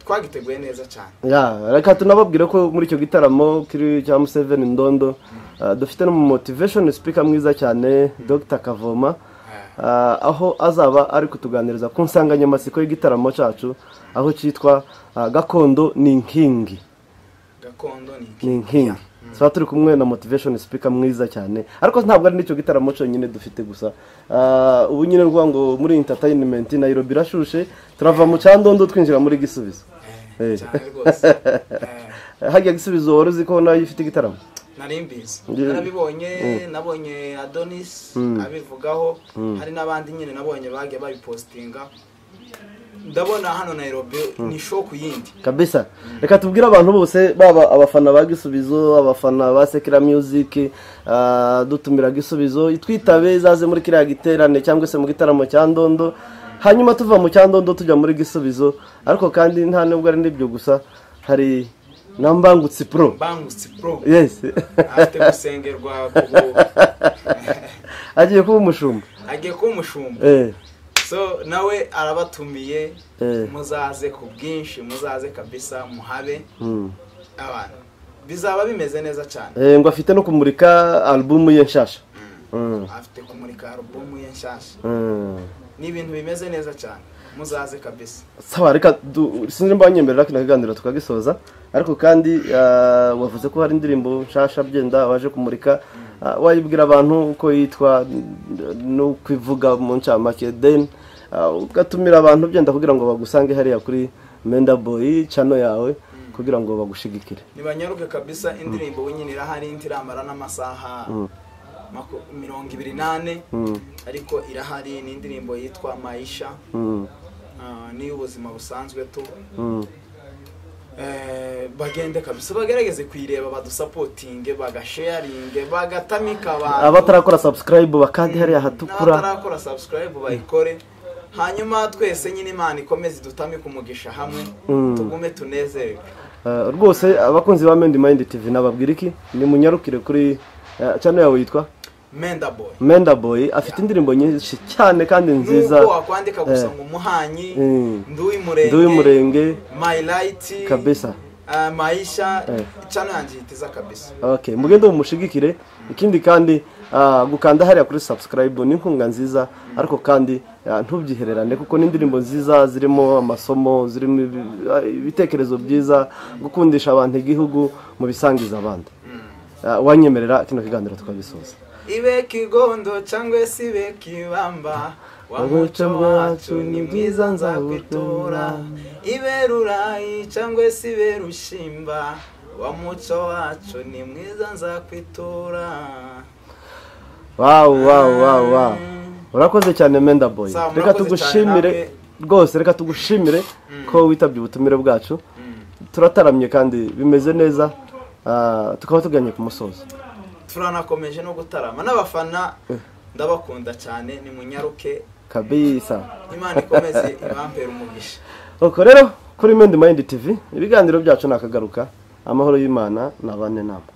twagiteguye neza cyane reka tunababwire ko muri icyo gitaramo kiri cya Museveni Ndondo dufite no motivation speaker mwiza cyane Dr Kavoma aho azaba ari kutuganiriza ku nsanganyamatsiko y'igitaramo cyacu aho cyitwa Gakondo ni inkingi tuba turi kumwe na motivation speaker mwiza cyane ariko ntabwo ari n'icyo gitaramo cyonyine dufite gusa ubu nyine rwa ngo muri entertainment Nairobi irashushe turava mu Cyandondo twinjira muri Gisubizo cyane rwose hagiye Gisubizo wari uzi ko nayo ifite igitaramo narimbizi narabibonye nabonye Adonis abivugaho hari nabandi nyine nabonye bagiye babipostinga ndabona hano Nairobi ni show kuyindi kabisa reka tubwira abantu bose baba abafana ba Gisubizo abafana ba Sekira Music dutumira Gisubizo itwitabe zaze muri kiriya giterane cyangwa se mu gitaramo cya Ndondo hanyuma tuva mu cya Ndondo tujya muri Gisubizo ariko kandi nta nubwo ari nibyo gusa hari Nambangutsi Pro yes afite gusengerwa kubo agiye kuba umushumba so nawe arabatumiye muzaze ku bwinshi muzaze kabisa muhabe abantu bizaba bimeze neza cyane ngo afite no kumurika album ye nshasha afite kumurika album ye nshasha ni ibintu bimeze neza cyane muzaze kabisa sawa reka sinzi mbanyemerera kino kiganiro tukagisoza ariko kandi wavuze ko hari indirimbo nshasha byenda waje kumurika wayibwira abantu uko yitwa no kwivuga mu ncamake then ugatumira abantu byenda kugira ngo bagusange hariya kuri Menda Boy channel yawe kugira ngo bagushigikire nibanyaruke kabisa indirimbo winyinira hari intiramara n'amasaha 28 ariko irahari ni indirimbo yitwa Maisha ni ubuzima busanzwe tu bagende kabisa bagerageze kwireba badusupportinge bagasharinge bagatamika abantu abatarakora subscribe bakandi hari hatukura abatarakora subscribe bayikore hanyuma twese nyine Imana ikomeze dutamike umugisha hamwe tugume tunezerwe rwose abakunzi ba Mind TV nababwira iki ni munyarukire kuri channel yawe yitwa Menda Boy afite indirimbo nyinshi cyane kandi nziza nuko wakwandika gusa ngo muhanyi nduwi murenge my light kabisa Maisha channel yanjye itiza kabisa okay mugende umushigikire ikindi kandi gukanda hariya kuri subscribe ni inkunga nziza ariko kandi ntubyihererane kuko n'indirimbo nziza zirimo amasomo zirimo ibitekerezo byiza gukundisha abantu igihugu mu bisangiza abandi wanyemerera kino kiganiro tukabisoza ibe kigondo cyangwa se ibe kibamba wamuco wacu ni mwiza nzakwitura ibe rurayi cyangwa se ibe rushimba wamuco wacu ni mwiza nzakwitura wow urakoze cyane Menda Boy reka tugushimire rwose reka tugushimire ko witabye ubutumire bwacu turataramye kandi bimeze neza tukaba tuganye ku musozo turanakomeje no gutarama n'abafana ndabakunda cyane ni munyaruke kabisa Imana ikomeze ibampera umugisha uko rero kuri Mind TV ibiganiro byacu nakagaruka amahoro y'Imana nabane nabo